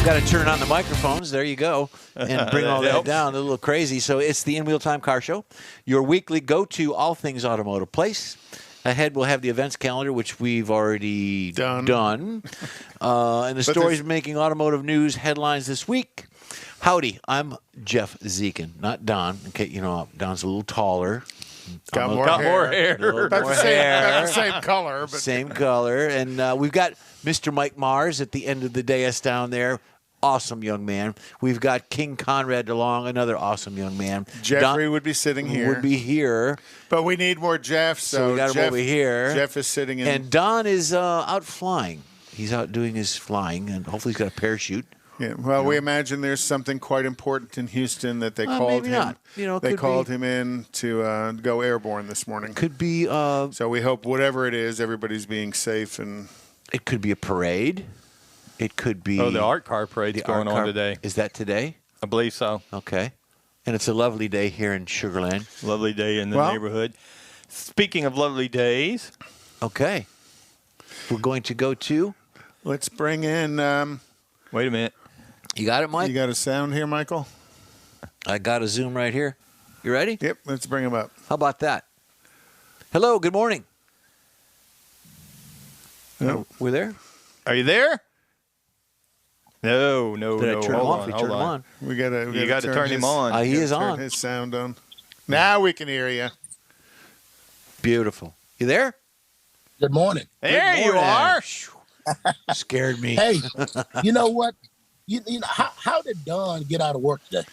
Got to turn on the microphones. There you go. And bring all that down. A little crazy. So it's the In Wheel Time Car Show, your weekly go-to all things automotive place. Ahead, we'll have the events calendar, which we've already done. And the stories making automotive news headlines this week. Howdy, I'm Jeff Zekin, not Don. Okay, you know, Don's a little taller. Got more hair. About the same color. But. Same color. And we've got Mr. Mike Mars at the end of the dais down there. Awesome young man. We've got King Conrad DeLong, another awesome young man. Jeffrey would be sitting here. Would be here. But we need more Jeff, so we got him over here. Jeff is sitting in. And Don is out flying. He's out doing his flying, and hopefully he's got a parachute. Yeah, well, we imagine there's something quite important in Houston that they called him. Not. You know, they called him in to go airborne this morning. Could be. So we hope whatever it is, everybody's being safe. And it could be a parade. It could be. Oh, the art car parade's going on today. Is that today? I believe so. Okay. And it's a lovely day here in Sugar Land. Lovely day in the neighborhood. Speaking of lovely days. Okay. We're going to go to. Let's bring in. Wait a minute. You got it, Mike? You got a sound here, Michael? I got a Zoom right here. You ready? Yep, let's bring him up. How about that? Hello, good morning. No. We're there? Are you there? No. Did I turn him off? Hold on. We got to turn him on. He is on. Turn his sound on. Now we can hear you. Beautiful. You there? Good morning. There you are. Scared me. Hey, you know what? You know how did Don get out of work today?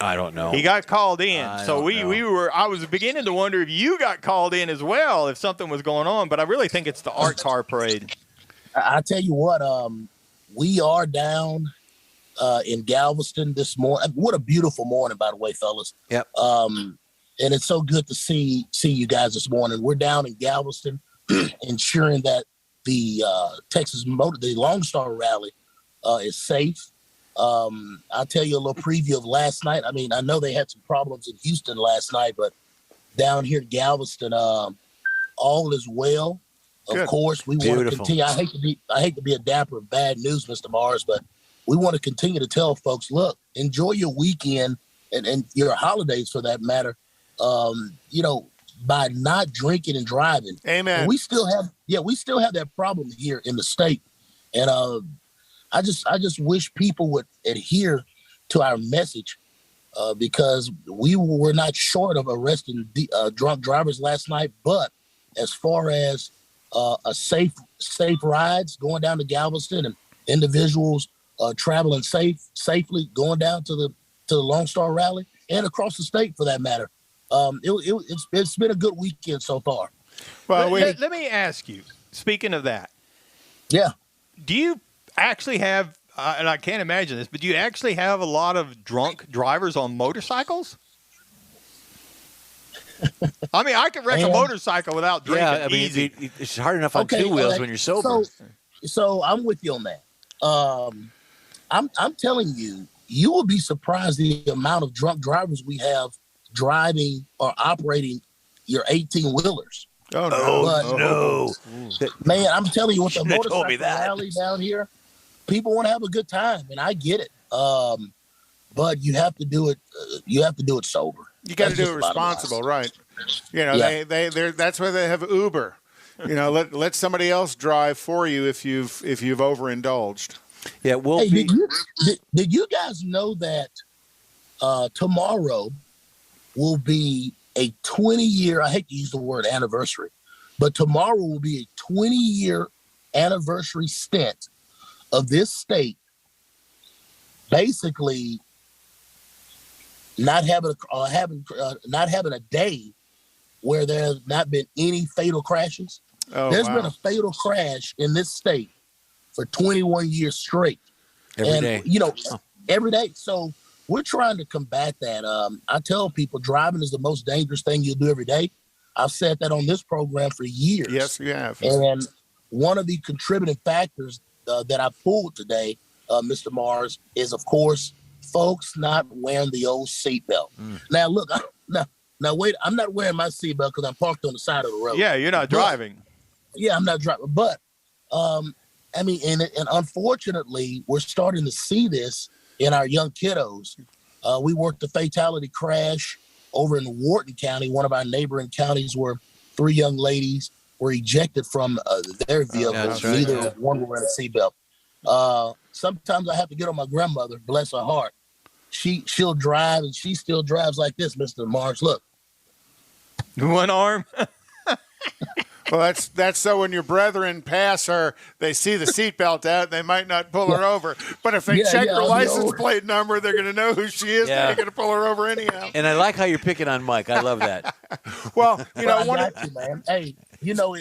I don't know. He got called in. I was beginning to wonder if you got called in as well, if something was going on, but I really think it's the art car parade. I tell you what, we are down in Galveston this morning. What a beautiful morning, by the way, fellas. Yep. And it's so good to see you guys this morning. We're down in Galveston, ensuring that the the Lone Star Rally is safe. I'll tell you a little preview of last night. I mean, I know they had some problems in Houston last night, but down here in Galveston, all is well. Of course, we want to continue. I hate to be a dapper of bad news, Mr. Mars, but we want to continue to tell folks, look, enjoy your weekend and your holidays for that matter. By not drinking and driving. Amen. And we still have that problem here in the state. And I just wish people would adhere to our message because we were not short of arresting drunk drivers last night. But as far as a safe rides going down to Galveston and individuals traveling safely going down to the Lone Star Rally and across the state for that matter, it's been a good weekend so far. Well, let me ask you, speaking of that. Yeah. Do you actually have, and I can't imagine this, but do you actually have a lot of drunk drivers on motorcycles? I mean, I can wreck a motorcycle without drinking. Yeah, I mean, easy. It's hard enough on two wheels when you're sober. So I'm with you on that. I'm telling you, you will be surprised the amount of drunk drivers we have driving or operating your 18-wheelers. Oh, no. Man, I'm telling you, with the motorcycle rally down here, people want to have a good time, and I get it. But you have to do it. You have to do it sober. You got to do it responsible, right? You know, they're that's why they have Uber. You know, let somebody else drive for you if you've overindulged. Yeah, did you guys know that tomorrow will be a 20-year, I hate to use the word anniversary, but tomorrow will be a 20-year anniversary stint of this state basically not having a day where there has not been any fatal crashes. There's been a fatal crash in this state for 21 years straight. Every day. Every day. So we're trying to combat that. I tell people driving is the most dangerous thing you'll do every day. I've said that on this program for years. Yes, you have. And one of the contributing factors that I pulled today, Mr. Mars, is, of course, folks not wearing the old seatbelt. Now, look, now wait, I'm not wearing my seatbelt because I'm parked on the side of the road. Yeah, you're not driving. Yeah, I'm not driving. But I mean, and unfortunately, we're starting to see this in our young kiddos. We worked the fatality crash over in Wharton County, one of our neighboring counties, where 3 young ladies were ejected from their vehicles. Right. Neither one were wearing a seatbelt. Sometimes I have to get on my grandmother, bless her heart. She'll drive, and she still drives like this, Mr. Marsh. Look. One arm. Well, that's so when your brethren pass her, they see the seatbelt out, they might not pull her over. But if they check her license plate number, they're going to know who she is. They're going to pull her over anyhow. And I like how you're picking on Mike. I love that. Well, you know, man. Hey, you know,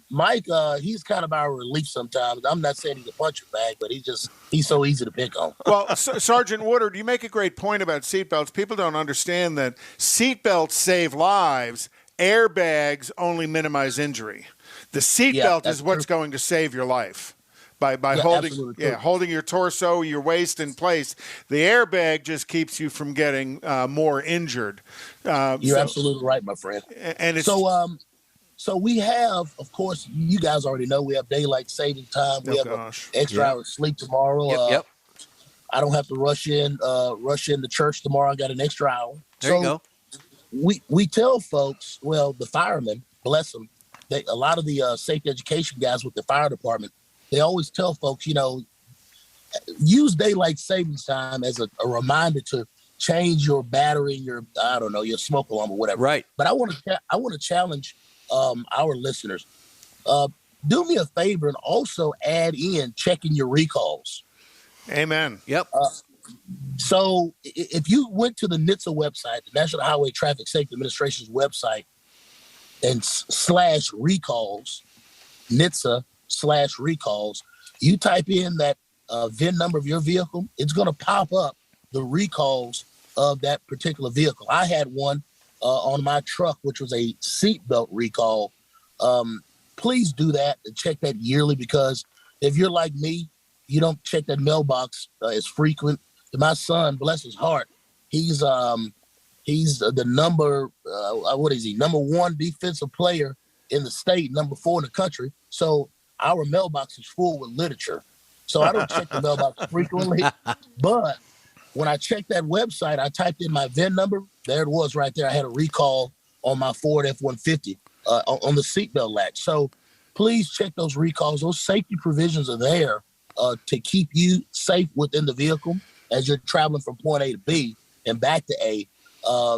Mike, he's kind of our relief sometimes. I'm not saying he's a puncher bag, but he's so easy to pick on. Well, Sergeant Woodard, you make a great point about seatbelts. People don't understand that seatbelts save lives. Airbags only minimize injury. The seatbelt is what's going to save your life by holding your torso, your waist in place. The airbag just keeps you from getting more injured. You're absolutely right, my friend. And it's, so we have, of course, you guys already know, we have daylight saving time. We have an extra hour of sleep tomorrow. I don't have to rush into church tomorrow. I got an extra hour. There you go. We tell folks, well, the firemen, bless them, a lot of the safety education guys with the fire department, they always tell folks, you know, use daylight savings time as a reminder to change your battery, your smoke alarm or whatever. Right. But I want to challenge our listeners. Do me a favor and also add in checking your recalls. Amen. Yep. So if you went to the NHTSA website, the National Highway Traffic Safety Administration's website, and /recalls, NHTSA/recalls, you type in that VIN number of your vehicle, it's going to pop up the recalls of that particular vehicle. I had one on my truck, which was a seatbelt recall. Please do that and check that yearly, because if you're like me, you don't check that mailbox as frequent. My son, bless his heart, he's the number number 1 defensive player in the state, number 4 in the country. So our mailbox is full with literature. So I don't check the mailbox frequently, but when I checked that website, I typed in my VIN number. There it was right there. I had a recall on my Ford F-150 on the seatbelt latch. So please check those recalls. Those safety provisions are there to keep you safe within the vehicle as you're traveling from point A to B and back to A.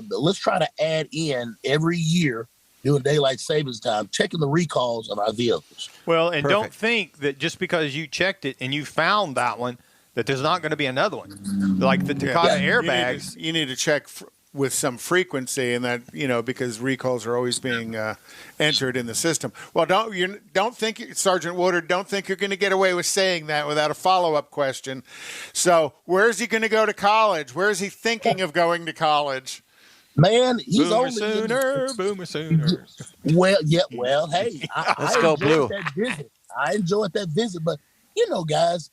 Let's try to add in every year during daylight savings time, checking the recalls of our vehicles. Well, and don't think that just because you checked it and you found that one, that there's not going to be another one. Like the Takata airbags. You need to check with some frequency, and that, you know, because recalls are always being entered in the system. Well, don't think, Sergeant Woodard, don't think you're going to get away with saying that without a follow-up question. So where is he going to go to college? Where is he thinking of going to college? Man, he's Boomer sooner. Well, hey, Let's go blue. I enjoyed that visit, but you know, guys,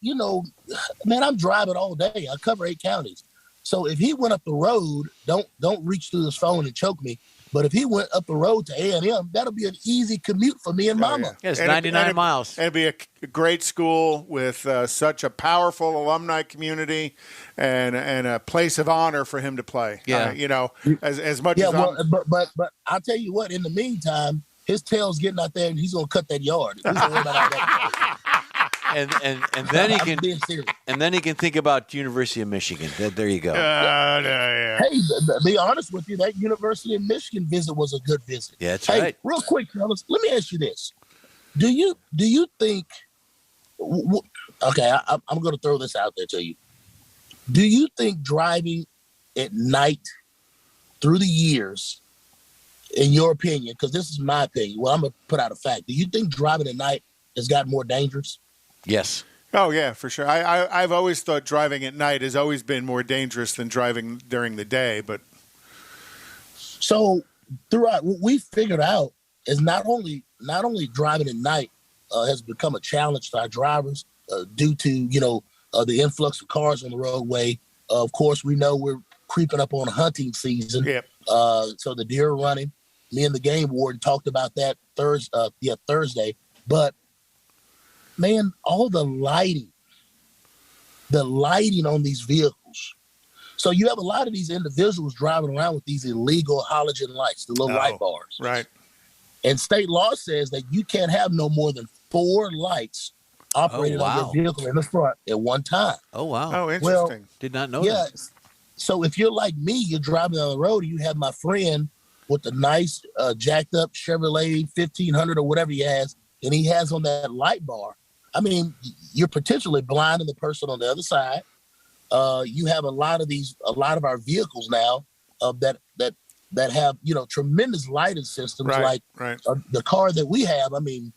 man, I'm driving all day. I cover 8 counties. So if he went up the road, don't reach through his phone and choke me. But if he went up the road to A&M, that'll be an easy commute for me and Mama. Yeah, it's 99 miles. And it'd be a great school with such a powerful alumni community and a place of honor for him to play. Yeah. As much as but I'll tell you what, in the meantime, his tail's getting out there and he's going to cut that yard. He's gonna worry about all that. And then he can think about University of Michigan. There you go. Hey, be honest with you, that University of Michigan visit was a good visit. Yeah, that's right. Real quick, fellas, let me ask you this: Do you think? Okay, I'm going to throw this out there to you. Do you think driving at night through the years, in your opinion, because this is my opinion, well, I'm going to put out a fact. Do you think driving at night has gotten more dangerous? Yes. Oh, yeah, for sure. I've always thought driving at night has always been more dangerous than driving during the day. But so throughout, what we figured out is not only driving at night has become a challenge to our drivers due to the influx of cars on the roadway. Of course, we know we're creeping up on hunting season. Yep. So the deer are running. Me and the game warden talked about that Thursday. But man, all the lighting on these vehicles. So you have a lot of these individuals driving around with these illegal halogen lights, the little light bars. Right. And state law says that you can't have no more than 4 lights operated on your vehicle in the front at one time. Oh, wow. Oh, interesting. Well, did not know that. So if you're like me, you're driving down the road and you have my friend with the nice jacked up Chevrolet 1500 or whatever he has, and he has on that light bar. I mean, you're potentially blinding the person on the other side. You have a lot of our vehicles now that have, tremendous lighting systems, the car that we have. I mean,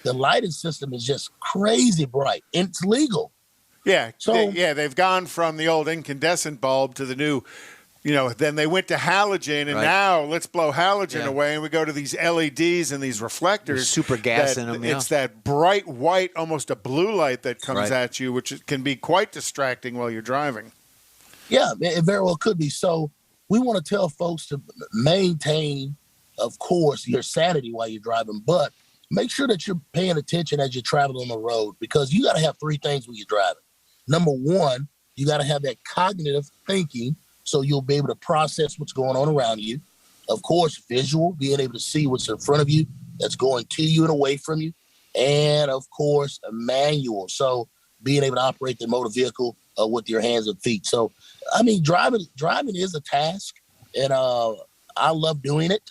the lighting system is just crazy bright, and it's legal. Yeah. They've gone from the old incandescent bulb to the new, then they went to halogen, and now let's blow halogen away, and we go to these LEDs and these reflectors. There's super gas in them. It's that bright white, almost a blue light that comes at you, which can be quite distracting while you're driving. Yeah, it very well could be. So we want to tell folks to maintain, of course, your sanity while you're driving, but make sure that you're paying attention as you're traveling on the road, because you got to have 3 things when you're driving. Number 1, you got to have that cognitive thinking, so you'll be able to process what's going on around you. Of course, visual, being able to see what's in front of you, that's going to you and away from you. And, of course, a manual. So being able to operate the motor vehicle with your hands and feet. So, I mean, driving is a task, and I love doing it.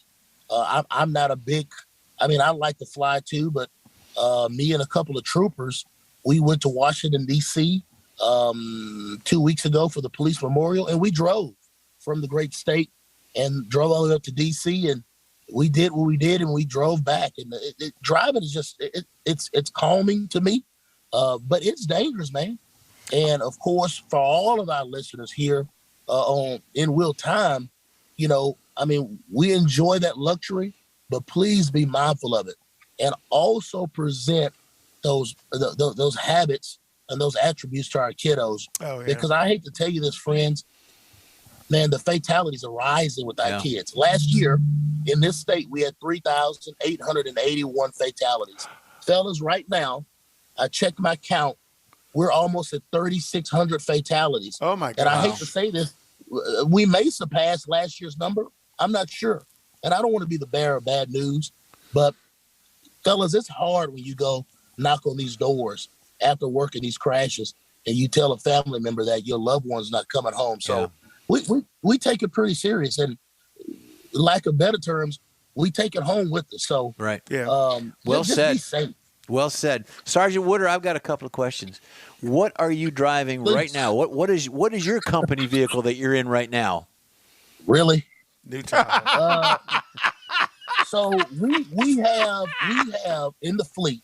I'm not a big – I mean, I like to fly too, but me and a couple of troopers, we went to Washington, D.C., 2 weeks ago for the police memorial, and we drove from the great state and drove all the way up to DC, and we did what we did, and we drove back. And driving is just it's calming to me, but it's dangerous, man. And of course, for all of our listeners here on In Real Time, I mean, we enjoy that luxury, but please be mindful of it, and also present those habits and those attributes to our kiddos. Oh, yeah. Because I hate to tell you this, friends, man, the fatalities are rising with our kids. Last year, in this state, we had 3,881 fatalities. Fellas, right now, I checked my count. We're almost at 3,600 fatalities. Oh, my God. And I hate to say this, we may surpass last year's number. I'm not sure. And I don't want to be the bearer of bad news, but fellas, it's hard when you go knock on these doors after working these crashes, and you tell a family member that your loved one's not coming home. So we take it pretty serious, and lack of better terms, we take it home with us. So well said. Be safe. Well said, Sergeant Woodard. I've got a couple of questions. What are you driving right now? What is your company vehicle that you're in right now? Really? New Tahoe. So we have in the fleet.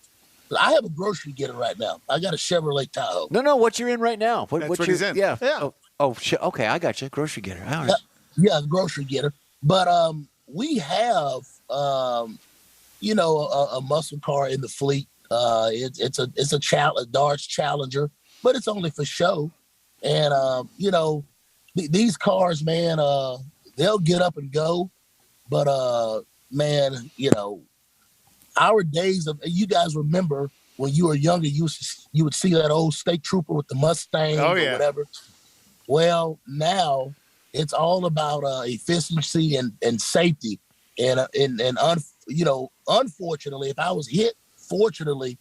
I have a grocery getter right now. I got a Chevrolet Tahoe. No. What you're in right now? That's what he's in. Yeah. Okay. I got you. Grocery getter. All right. Yeah, grocery getter. But we have a muscle car in the fleet. It's a Dodge Challenger, but it's only for show. And these cars, man, they'll get up and go. But man, our days of, you guys remember when you were younger, you would see that old state trooper with the Mustang or whatever. Well, now it's all about efficiency and safety. And unfortunately, if I was hit, fortunately,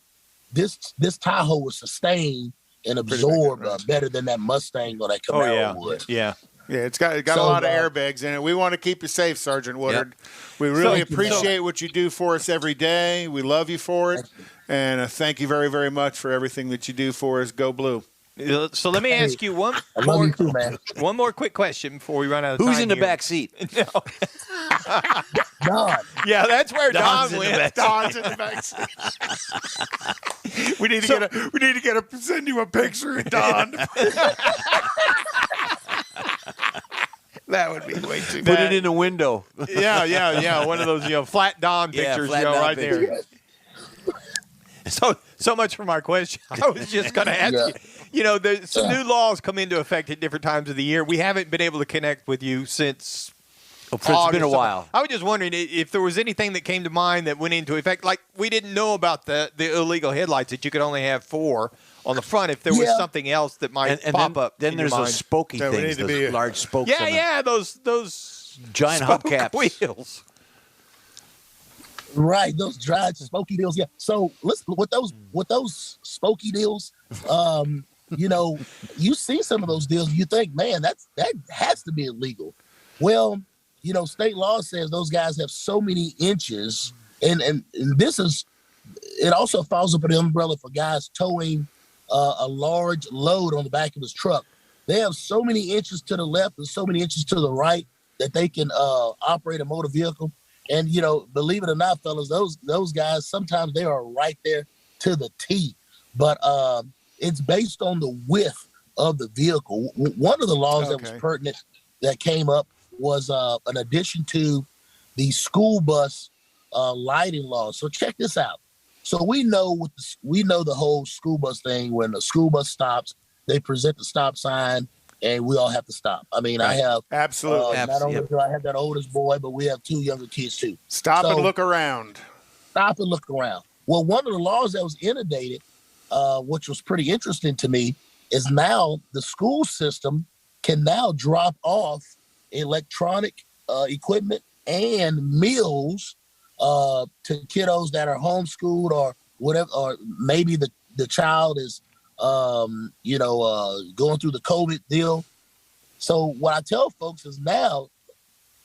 this Tahoe would sustain and absorb better than that Mustang or that Camaro would. Yeah, it's got a lot of airbags in it. We want to keep you safe, Sergeant Woodard. We really appreciate what you do for us every day. We love you for it. And thank you very, very much for everything that you do for us. Go Blue. So let me ask you one more quick question before we run out of time. Who's in the back seat? Don. Yeah, that's where Don's Don went. Don's in the back seat. We need to send you a picture of Don. That would be way too Put bad. it in the window. Yeah. One of those, flat Don pictures, right there. So much for my question. I was just going to ask you. There's some new laws come into effect at different times of the year. We haven't been able to connect with you since It's been a while. I was just wondering if there was anything that came to mind that went into effect. Like, we didn't know about the illegal headlights, that you could only have 4 on the front. If there was something else that might pop up. Then there's those spokey things, those large spokes. Yeah, those giant hubcaps. Wheels. Right, those giant spokey deals. Yeah. So listen, with those spokey deals, you see some of those deals, you think, man, that has to be illegal. Well, state law says those guys have so many inches, and this is, it also falls under the umbrella for guys towing a large load on the back of his truck. They have so many inches to the left and so many inches to the right that they can operate a motor vehicle. And, believe it or not, fellas, those guys, sometimes they are right there to the T. But it's based on the width of the vehicle. One of the laws that was pertinent that came up was an addition to the school bus lighting laws. So check this out. So we know the whole school bus thing. When the school bus stops, they present the stop sign, and we all have to stop. I mean, I have absolutely. Not only do I have that oldest boy, but we have 2 younger kids too. Stop and look around. Stop and look around. Well, one of the laws that was inundated, which was pretty interesting to me, is now the school system can now drop off electronic equipment and meals to kiddos that are homeschooled or whatever, or maybe the child is going through the COVID deal. So what I tell folks is now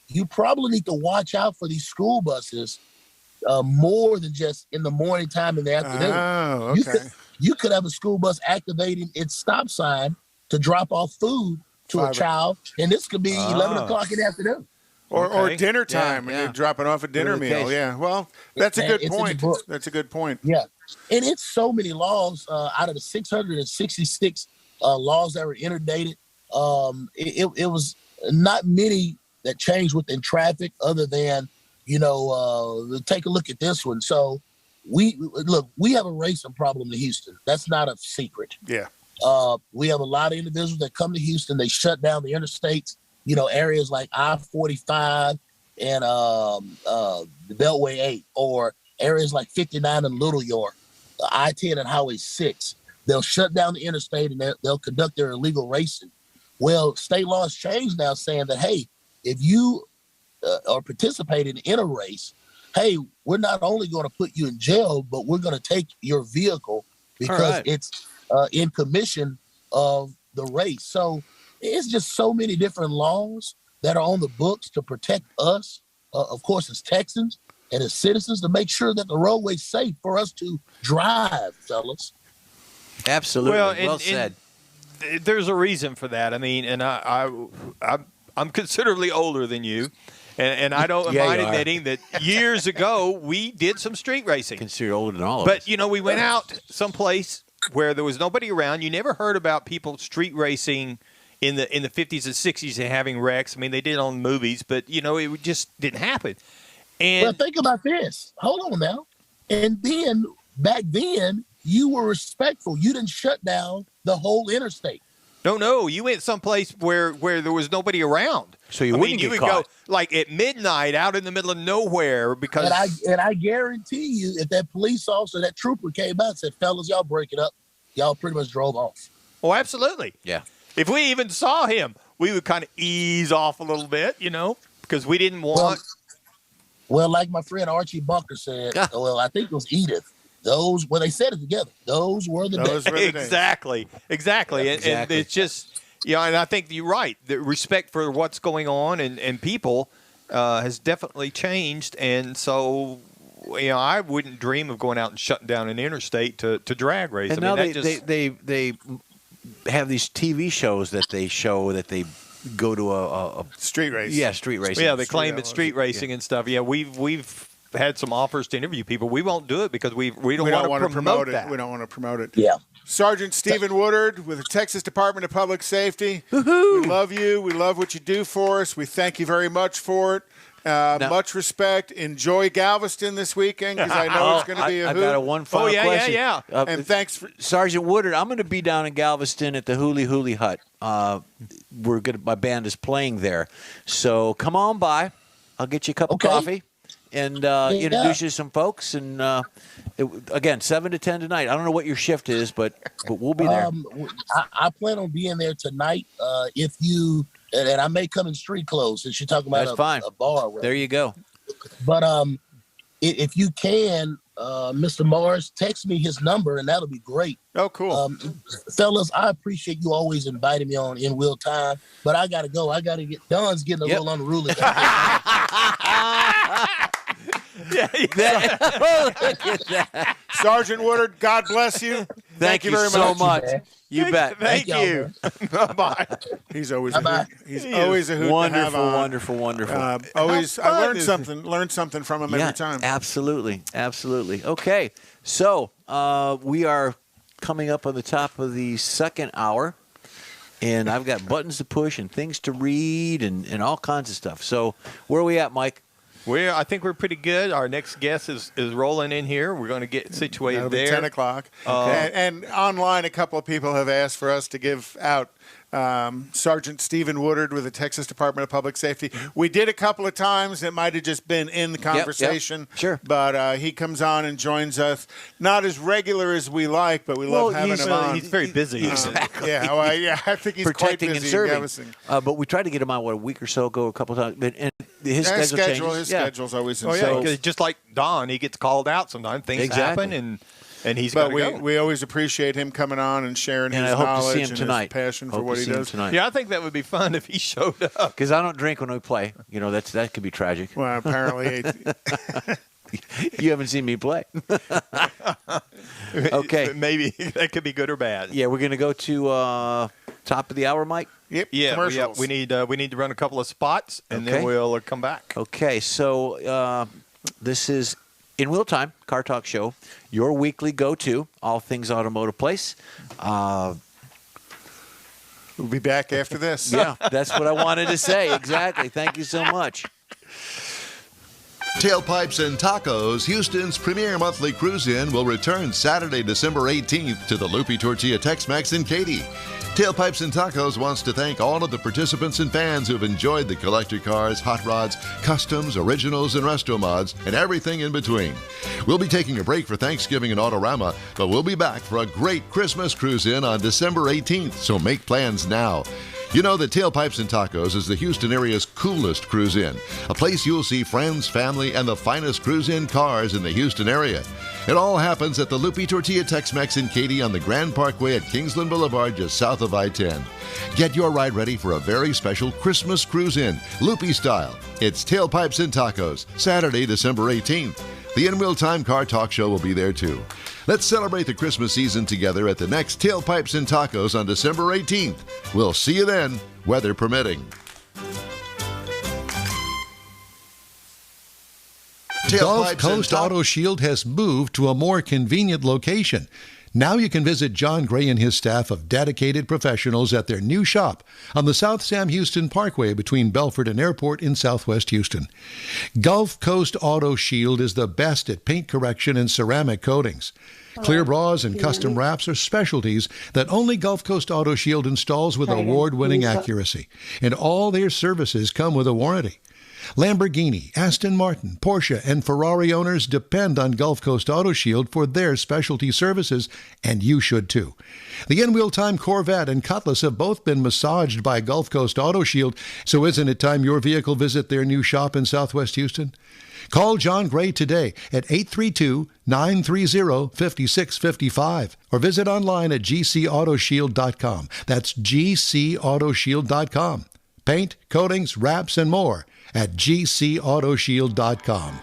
you probably need to watch out for these school buses more than just in the morning time in the afternoon. Oh, okay. You could have a school bus activating its stop sign to drop off food to a child, and this could be 11 o'clock in the afternoon. Or dinner time when you're dropping off a dinner meal. Yeah, well, that's a good point. That's a good point. Yeah, and it's so many laws out of the 666 laws that were inundated. It was not many that changed within traffic other than, take a look at this one. So we have a racing problem in Houston. That's not a secret. Yeah. We have a lot of individuals that come to Houston. They shut down the interstates, areas like I-45 and the Beltway 8, or areas like 59 and Little York, I-10 and Highway 6. They'll shut down the interstate and they'll conduct their illegal racing. Well, state law has changed now, saying that, hey, if you are participating in a race, hey, we're not only going to put you in jail, but we're going to take your vehicle because it's in commission of the race. So it's just so many different laws that are on the books to protect us, of course, as Texans and as citizens, to make sure that the roadway's safe for us to drive, fellas. Absolutely. Well said. There's a reason for that. I mean, and I'm considerably older than you. And I don't mind admitting that years ago we did some street racing. Considered older than all of us. But, we went out someplace where there was nobody around. You never heard about people street racing in the 50s and 60s and having wrecks. I mean, they did on movies, but, it just didn't happen. And well, think about this. Hold on now. And then, back then, you were respectful. You didn't shut down the whole interstate. No. You went someplace where there was nobody around. So you would go like at midnight out in the middle of nowhere because. And I guarantee you, if that police officer, that trooper came out and said, "Fellas, y'all break it up," y'all pretty much drove off. Oh, absolutely. Yeah. If we even saw him, we would kind of ease off a little bit, because we didn't want. Well, like my friend Archie Bunker said, well, I think it was Edith. When they said it together, those were the days. Exactly. And it's just, and I think you're right. The respect for what's going on and people has definitely changed. And so, I wouldn't dream of going out and shutting down an interstate to drag race. And now they have these TV shows that they show that they go to a street race. Yeah, street racing. Yeah, they claim it's street racing and stuff. Yeah, we've had some offers to interview people. We won't do it because we don't want to promote that. We don't want to promote it. Yeah. Sergeant Stephen Woodard with the Texas Department of Public Safety. Woo-hoo. We love you. We love what you do for us. We thank you very much for it. Much respect. Enjoy Galveston this weekend because I know it's going to be a hoot. I've got one final question. Yeah. And thanks for Sergeant Woodard. I'm going to be down in Galveston at the Huli Hut. My band is playing there, so come on by. I'll get you a cup of coffee and introduce you to some folks. And again, 7 to 10 tonight. I don't know what your shift is, but we'll be there. I plan on being there tonight. If you and I may come in street clothes since you're talking about a bar. There you go. But if you can, Mr. Morris, text me his number, and that'll be great. Oh, cool. Fellas, I appreciate you always inviting me on In Will Time, but I got to go. I got to get – Don's getting a little unruly. Look at that. Sergeant Woodard, God bless you. Thank you very so much. You bet. Thank you. Bye-bye. He's always a hoot. He's always a hoot. Wonderful. Always, I learned something from him every time. Absolutely. Okay, so we are coming up on the top of the second hour, and I've got buttons to push and things to read and all kinds of stuff. So where are we at, Mike? I think we're pretty good. Our next guest is rolling in here. We're going to get situated That'll there. Be 10 o'clock. And online, a couple of people have asked for us to give out Sergeant Stephen Woodard with the Texas Department of Public Safety. We did a couple of times. It might have just been in the conversation. Yep. Sure. But he comes on and joins us. Not as regular as we like, but we love having him on. He's very busy. Exactly. I think he's protecting quite busy and in serving. But we tried to get him out, a week or so ago, a couple of times. And his schedule changes. His schedule's always insane. Oh, yeah, because just like Don, he gets called out sometimes. Things happen, and he's got to go. We always appreciate him coming on and sharing his knowledge and his passion for what he does. Yeah, I think that would be fun if he showed up. Because I don't drink when we play. That could be tragic. Well, apparently. You haven't seen me play. Okay. Maybe that could be good or bad. Yeah, we're going to go to top of the hour, Mike. Yep. Yeah. Commercials. We need to run a couple of spots, and then we'll come back. Okay. So this is In Wheel Time, Car Talk Show, your weekly go-to, all things automotive place. We'll be back after this. Yeah, that's what I wanted to say. Exactly. Thank you so much. Tailpipes and Tacos, Houston's premier monthly cruise-in, will return Saturday, December 18th to the Loopy Tortilla Tex-Mex in Katy. Tailpipes and Tacos wants to thank all of the participants and fans who've enjoyed the collector cars, hot rods, customs, originals, and resto mods, and everything in between. We'll be taking a break for Thanksgiving and Autorama, but we'll be back for a great Christmas cruise-in on December 18th, so make plans now. You know that Tailpipes and Tacos is the Houston area's coolest cruise-in, a place you'll see friends, family, and the finest cruise-in cars in the Houston area. It all happens at the Loopy Tortilla Tex-Mex in Katy on the Grand Parkway at Kingsland Boulevard, just south of I-10. Get your ride ready for a very special Christmas cruise-in, Loopy style. It's Tailpipes and Tacos, Saturday, December 18th. The In Wheel Time Car Talk Show will be there too. Let's celebrate the Christmas season together at the next Tailpipes and Tacos on December 18th. We'll see you then, weather permitting. Gulf Coast Auto Shield has moved to a more convenient location. Now you can visit John Gray and his staff of dedicated professionals at their new shop on the South Sam Houston Parkway between Belford and Airport in Southwest Houston. Gulf Coast Auto Shield is the best at paint correction and ceramic coatings. Clear bras and custom wraps are specialties that only Gulf Coast Auto Shield installs with award-winning accuracy, and all their services come with a warranty. Lamborghini, Aston Martin, Porsche, and Ferrari owners depend on Gulf Coast Auto Shield for their specialty services, and you should too. The In-Wheel Time Corvette and Cutlass have both been massaged by Gulf Coast Auto Shield, so isn't it time your vehicle visit their new shop in Southwest Houston? Call John Gray today at 832-930-5655 or visit online at gcautoshield.com. That's gcautoshield.com. Paint, coatings, wraps, and more at gcautoshield.com.